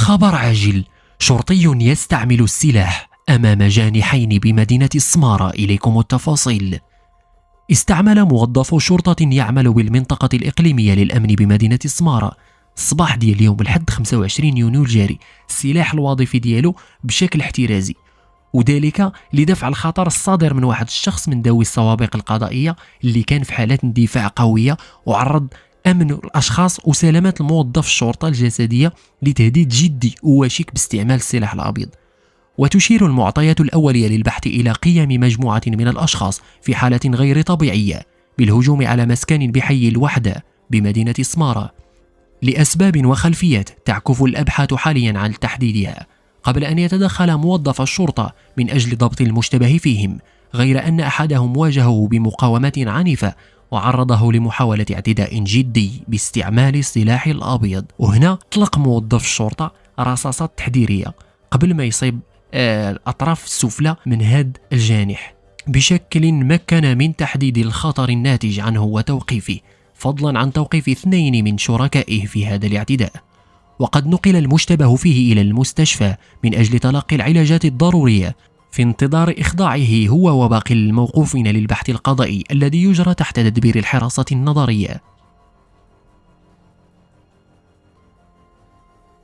خبر عاجل: شرطي يستعمل السلاح أمام جانحين بمدينة السمارة. إليكم التفاصيل. استعمل موظف شرطة يعمل بالمنطقة الإقليمية للأمن بمدينة السمارة الصباح ديال اليوم الحد 25 يونيو الجاري السلاح الوظيفي ديالو بشكل احترازي، وذلك لدفع الخطر الصادر من واحد الشخص من ذوي السوابق القضائية اللي كان في حالة اندفاع قوية وعرض أمن الأشخاص وسلامة الموظف الشرطة الجسدية لتهديد جدي ووشيك باستعمال السلاح الأبيض. وتشير المعطيات الأولية للبحث إلى قيام مجموعة من الأشخاص في حالة غير طبيعية بالهجوم على مسكن بحي الوحدة بمدينة سمارة لأسباب وخلفيات تعكف الأبحاث حاليا عن تحديدها، قبل أن يتدخل موظف الشرطة من أجل ضبط المشتبه فيهم، غير أن أحدهم واجهه بمقاومة عنيفة وعرضه لمحاولة اعتداء جدي باستعمال السلاح الأبيض. وهنا طلق موظف الشرطة رصاصات تحذيرية قبل ما يصيب الأطراف السفلى من هذا الجانح بشكل مكن من تحديد الخطر الناتج عنه وتوقيفه، فضلا عن توقيف 2 من شركائه في هذا الاعتداء. وقد نقل المشتبه فيه إلى المستشفى من أجل تلقي العلاجات الضرورية في انتظار إخضاعه هو وباقي الموقوفين للبحث القضائي الذي يجرى تحت تدبير الحراسة النظرية.